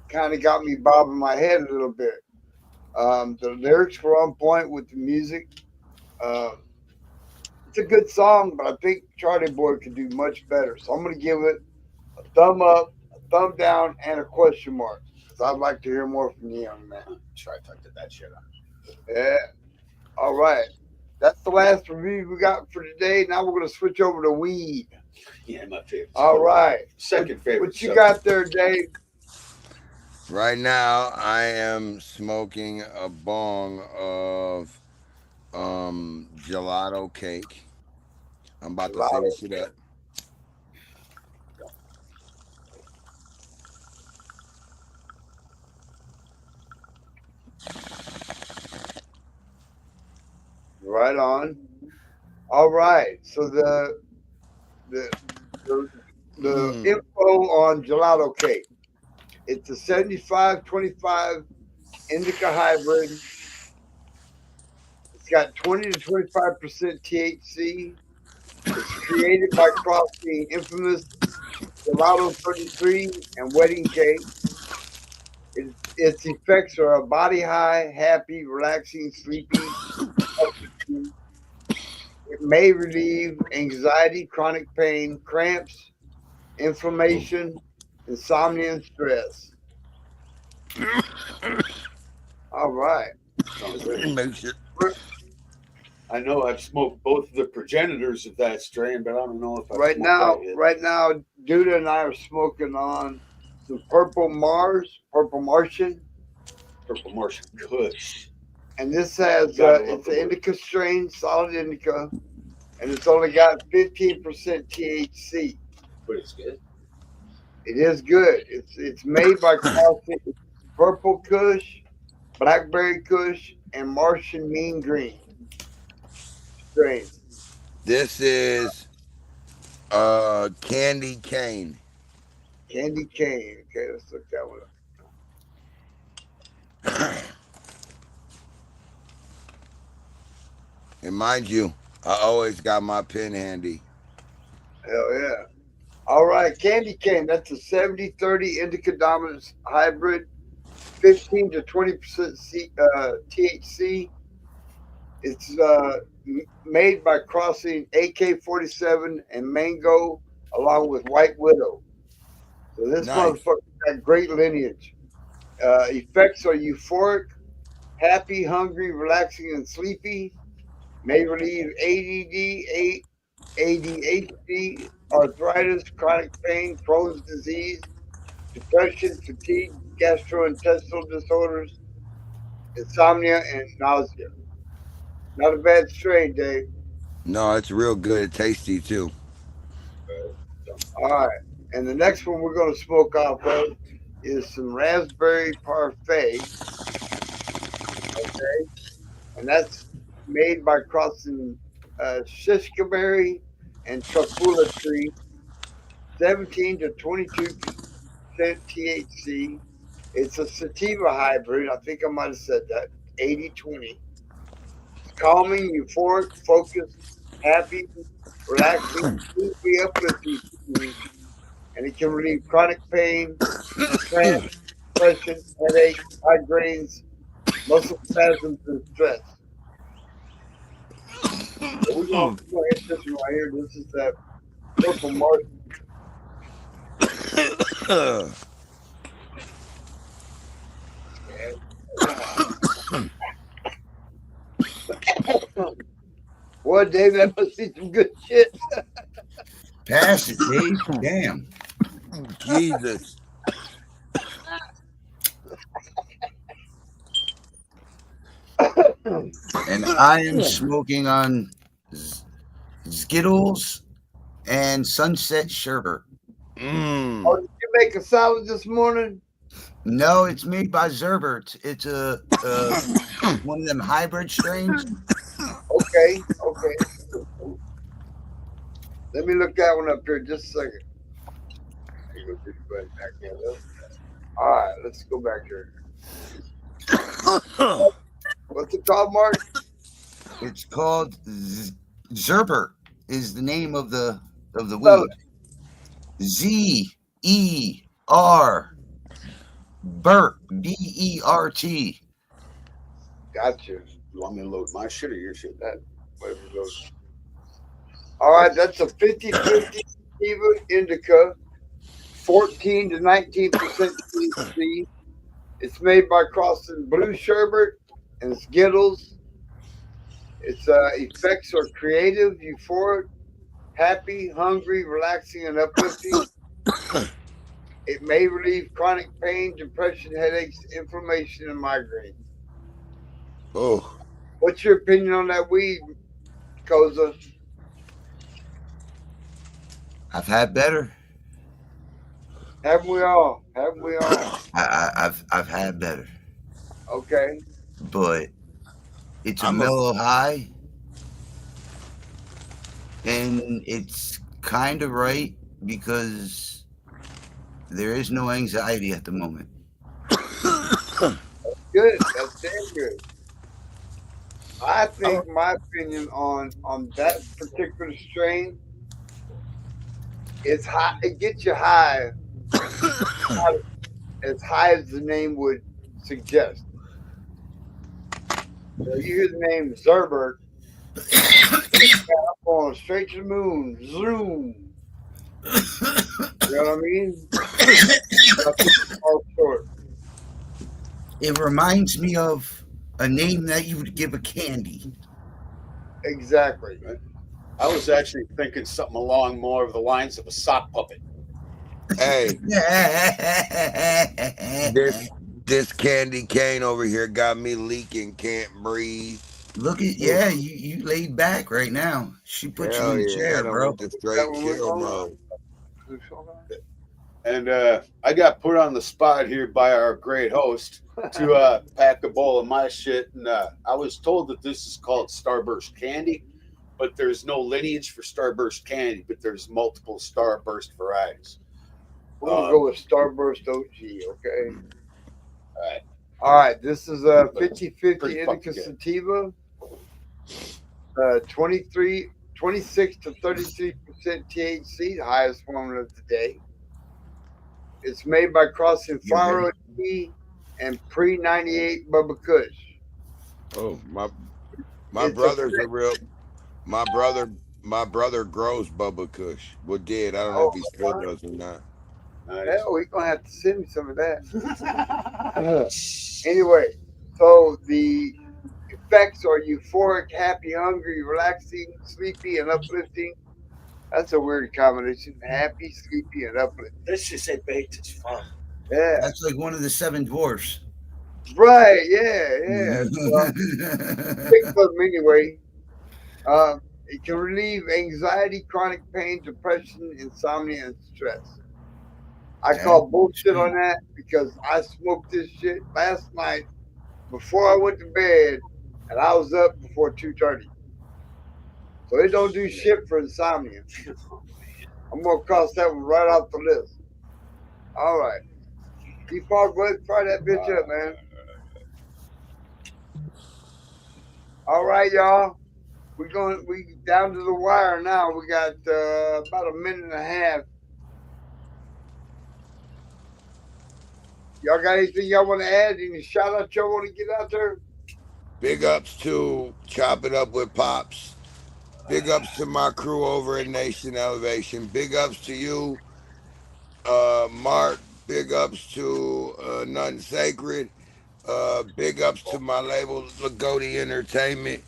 kind of got me bobbing my head a little bit. The lyrics were on point with the music. Um, it's a good song, but I think Charlie Boy could do much better. So I'm going to give it a thumb up, a thumb down, and a question mark because I'd like to hear more from you on that. Trifecta that shit on. Yeah. All right. That's the last review we got for today. Now we're going to switch over to weed. Yeah, my favorite. All right. Second favorite. What you got there, Dave? Right now, I am smoking a bong of gelato cake. I'm about to finish it up. Right on. All right. So the info on gelato cake. It's a 75-25 indica hybrid. It's got 20 to 25% THC. It's created by crossing infamous Gelato 33 and wedding cake. Its effects are a body high, happy, relaxing, sleepy. It may relieve anxiety, chronic pain, cramps, inflammation, insomnia, and stress. All right. I know I've smoked both of the progenitors of that strain, but I don't know if I've Right now, Duda and I are smoking on some Purple Martian, Kush. and this has it's an indica strain, solid indica, and it's only got 15% THC. But it's good. It is good. It's made by crossing Purple Kush, Blackberry Kush, and Martian Mean Green strain. This is candy cane. Candy cane. Okay, let's look that one up. And mind you, I always got my pen handy. Hell yeah. All right, candy cane. That's a 70-30 indica dominance hybrid, 15 to 20% THC. It's made by crossing AK-47 and Mango along with White Widow. So this Nice. motherfucker got great lineage. Effects are euphoric, happy, hungry, relaxing, and sleepy. May relieve ADD, ADHD, arthritis, chronic pain, Crohn's disease, depression, fatigue, gastrointestinal disorders, insomnia, and nausea. Not a bad strain, Dave. No, it's real good. Tasty too. All right. And the next one we're going to smoke off of is some raspberry parfait. Okay. And that's made by crossing shishka berry and truffula tree, 17 to 22% THC. It's a sativa hybrid. I think I might have said that. 80-20. It's calming, euphoric, focused, happy, relaxing, sleepy, uplifting, and it can relieve chronic pain, cramps, depression, headache, migraines, muscle spasms, and stress. So we're going to hit this one right here. This is that purple Martian. Boy, Dave, that must be some good shit. Pass it, Dave. Damn. Jesus. And I am smoking on Skittles and Sunset Sherbet. Oh, did you make a salad this morning? No, it's made by Zerbert. It's a one of them hybrid strains. Okay. Let me look that one up here just a second. All right, let's go back here. What's it called, Mark? It's called Zerbert. Is the name of the weed. Z-E-R Bert, B-E-R-T. Gotcha. You want me to load my shit or your shit? That whatever goes. All right, that's a 50-50 sativa indica, 14 to 19% THC. It's made by crossing blue sherbet and Skittles. Its effects are creative, euphoric, happy, hungry, relaxing, and uplifting. It may relieve chronic pain, depression, headaches, inflammation, and migraine. Oh. What's your opinion on that weed, Koza? I've had better. Haven't we all? I've had better. Okay. But it's a mellow high, and it's kind of right because there is no anxiety at the moment. Good. That's damn good. I think my opinion on that particular strain is high. It gets you high, as high as the name would suggest. So you hear the name Zerbert, I'm going straight to the moon. Zoom. You know what I mean? It reminds me of a name that you would give a candy. Exactly. I was actually thinking something along more of the lines of a sock puppet. Hey. This candy cane over here got me leaking, can't breathe. Look at you laid back right now. She put you in the chair, bro. The straight kill mode. And I got put on the spot here by our great host to pack a bowl of my shit. And I was told that this is called Starburst candy, but there's no lineage for Starburst candy, but there's multiple Starburst varieties. We'll go with Starburst OG, okay? All right. All right, this is a 50-50 Pretty indica fucking sativa. 26 to 33% THC, the highest one of the day. It's made by crossing Faro tea and pre-98 Bubba Kush. Oh, my brother's a real. My brother grows Bubba Kush. Well, did. I don't know if he still does or not. Hell, we're going to have to send me some of that. Anyway, so the effects are euphoric, happy, hungry, relaxing, sleepy, and uplifting. That's a weird combination. Happy, sleepy, and uplifting. Let's just say baked is fun. Yeah. That's like one of the 7 dwarfs. Right, yeah. Pick them anyway. It can relieve anxiety, chronic pain, depression, insomnia, and stress. I call bullshit on that because I smoked this shit last night before I went to bed, and I was up before 2:30. So it don't do shit for insomnia. I'm gonna cross that one right off the list. All right, P-Fog, go ahead and fire that bitch up, man. All right, y'all. We down to the wire now. We got about a minute and a half. Y'all got anything y'all want to add? Any shout out y'all want to get out there? Big ups to Chop It Up with Pops. Big ups to my crew over at Nation Elevation. Big ups to you, Mark. Big ups to Nothing Sacred. Big ups to my label, Lagodi Entertainment.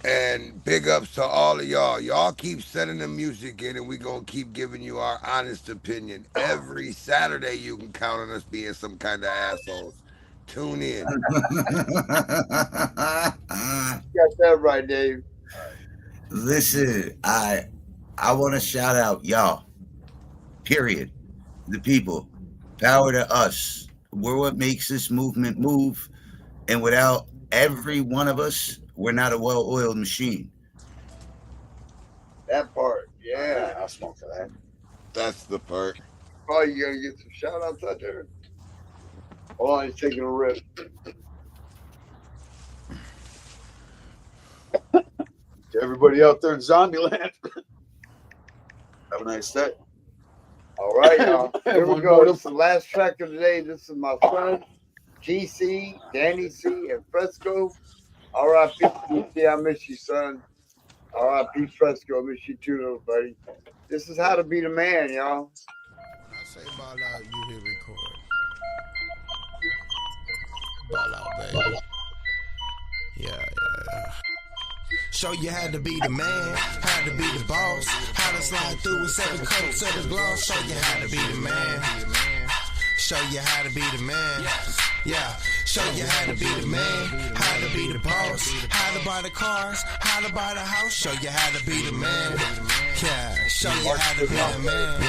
And big ups to all of y'all. Y'all keep sending the music in and we gonna keep giving you our honest opinion. Every Saturday you can count on us being some kind of assholes. Tune in. You got that right, Dave. Listen, I want to shout out y'all. Period. The people. Power to us. We're what makes this movement move. And without every one of us, we're not a well-oiled machine. That part, yeah. I'll smoke for that. That's the part. Oh, you gonna get some shout outs out there? Oh, he's taking a rip. To everybody out there in Zombieland, have a nice day. All right, y'all. Here we go. This is the last track of the day. This is my son, GC, Danny C, and Fresco. R.I.P. GC, I miss you, son. R.I.P. Fresco, I miss you too, little buddy. This is how to be the man, y'all. When I say ball out, you hit record. Ball out, baby. Yeah. Show you how to be the man, how to be the boss, how to slide through with 7 coats of the gloss. Show you how to be the man. Show you how to be the man. Yeah, show you how to be the man, how to be the boss, how to buy the cars, how to buy the house. Show you how to be the man. Yeah, show you how to be the man.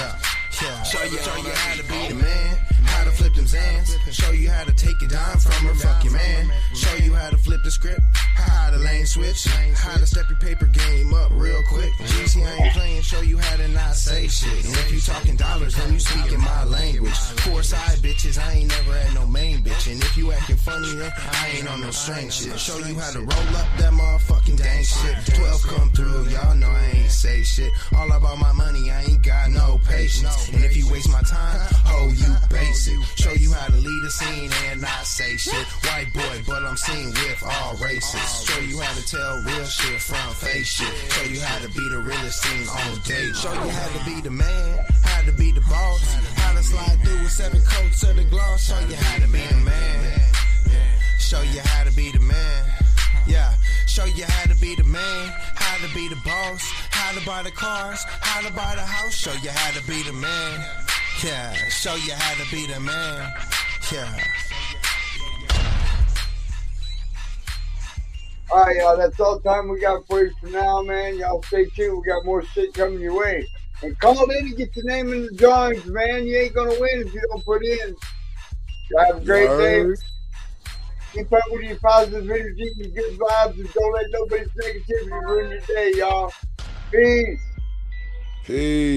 Yeah, show you how to be the man, how to flip them Zans. Show you how to take a dime from her fucking man. Show you how to flip the script, how to lane switch, how to step your paper game up real quick. GC, I ain't playing, show you how to not say shit. And if you talking dollars, then you speaking my language. 4 side bitches, I ain't never had no main bitch. And if you acting funny, then I ain't on no strange shit. Show you how to roll up that motherfucking dang shit. 12 come through, y'all know I ain't say shit. All about my money, I ain't got no patience. And if you waste my time, oh, you basic. Show you how to lead a scene and not say shit. White boy, but I'm seen with all races. Show you how to tell real shit from fake shit. Show you how to be the realest thing on date. Show you how to be the man, how to be the boss, how to slide through with 7 coats of the gloss. Show you how to be the man. Show you how to be the man. Yeah, show you how to be the man, how to be the boss, how to buy the cars, how to buy the house. Show you how to be the man. Yeah, show you how to be the man. Yeah. All right, y'all. That's all the time we got for you for now, man. Y'all stay tuned. We got more shit coming your way. And call in and get your name in the drawings, man. You ain't gonna win if you don't put in. Y'all have a great day. Keep up with your positive energy and good vibes, and don't let nobody's negativity ruin your day, y'all. Peace. Peace.